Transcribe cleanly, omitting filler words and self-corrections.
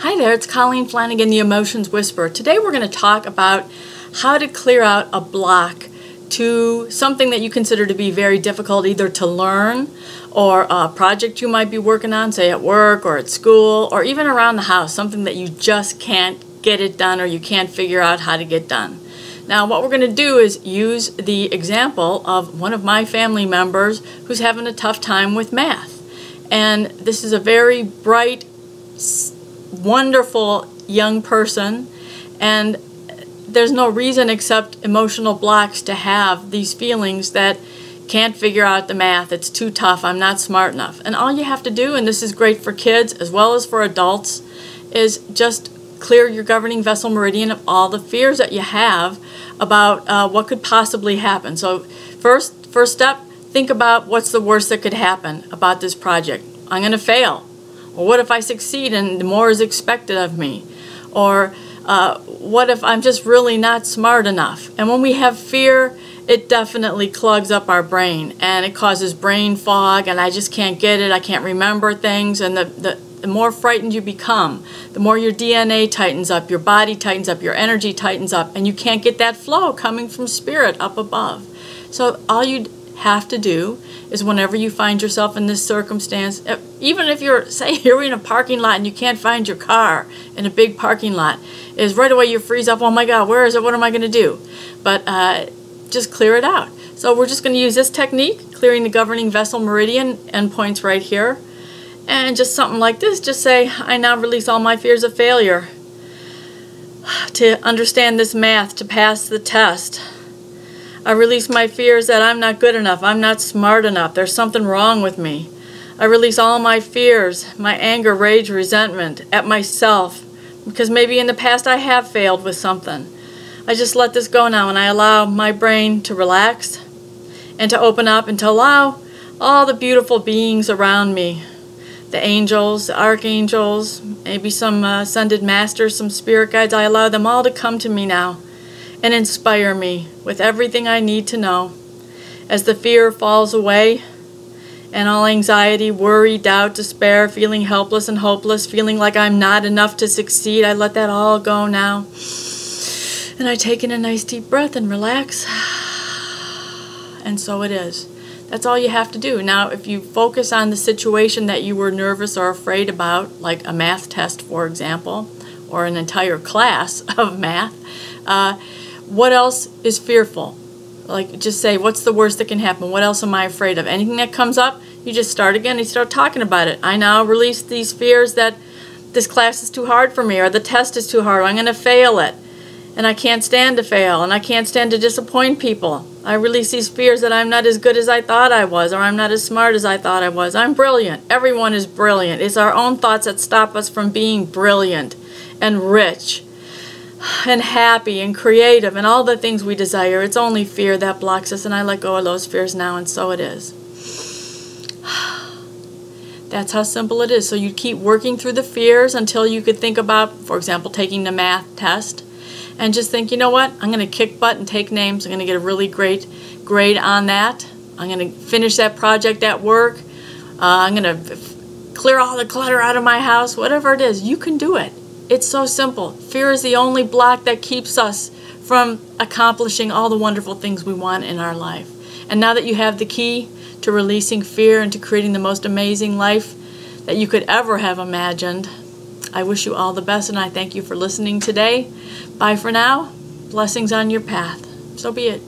Hi there, it's Colleen Flanagan, the Emotions Whisperer. Today we're going to talk about how to clear out a block to something that you consider to be very difficult either to learn or a project you might be working on, say at work or at school or even around the house, something that you just can't get it done or you can't figure out how to get done. Now what we're going to do is use the example of one of my family members who's having a tough time with math. And this is a very bright, wonderful young person, and there's no reason except emotional blocks to have these feelings that can't figure out the math, it's too tough, I'm not smart enough. And all you have to do, and this is great for kids as well as for adults, is just clear your governing vessel meridian of all the fears that you have about what could possibly happen. So first step, think about what's the worst that could happen about this project. I'm going to fail. Or what if I succeed and more is expected of me? Or what if I'm just really not smart enough? And when we have fear, it definitely clogs up our brain and it causes brain fog, and I just can't get it, I can't remember things, and the more frightened you become, the more your DNA tightens up, your body tightens up, your energy tightens up, and you can't get that flow coming from spirit up above. So all you have to do is whenever you find yourself in this circumstance, even if you're in a parking lot and you can't find your car in a big parking lot, is right away you freeze up, oh my God, where is it, what am I going to do? But just clear it out. So we're just going to use this technique, clearing the governing vessel meridian endpoints right here, and just something like this, just say, I now release all my fears of failure, to understand this math, to pass the test. I release my fears that I'm not good enough, I'm not smart enough, there's something wrong with me. I release all my fears, my anger, rage, resentment at myself, because maybe in the past I have failed with something. I just let this go now, and I allow my brain to relax and to open up and to allow all the beautiful beings around me, the angels, the archangels, maybe some ascended masters, some spirit guides, I allow them all to come to me now and inspire me with everything I need to know. As the fear falls away and all anxiety, worry, doubt, despair, feeling helpless and hopeless, feeling like I'm not enough to succeed, I let that all go now. And I take in a nice deep breath and relax. And so it is. That's all you have to do. Now, if you focus on the situation that you were nervous or afraid about, like a math test, for example, or an entire class of math, what else is fearful? Like, just say, what's the worst that can happen? What else am I afraid of? Anything that comes up, you just start again. You start talking about it. I now release these fears that this class is too hard for me, or the test is too hard, or I'm going to fail it. And I can't stand to fail, and I can't stand to disappoint people. I release these fears that I'm not as good as I thought I was, or I'm not as smart as I thought I was. I'm brilliant. Everyone is brilliant. It's our own thoughts that stop us from being brilliant and rich and happy and creative and all the things we desire. It's only fear that blocks us, and I let go of those fears now, and so it is. That's how simple it is. So you keep working through the fears until you could think about, for example, taking the math test. And just think, you know what, I'm going to kick butt and take names. I'm going to get a really great grade on that. I'm going to finish that project at work. I'm going to clear all the clutter out of my house. Whatever it is, you can do it. It's so simple. Fear is the only block that keeps us from accomplishing all the wonderful things we want in our life. And now that you have the key to releasing fear and to creating the most amazing life that you could ever have imagined, I wish you all the best, and I thank you for listening today. Bye for now. Blessings on your path. So be it.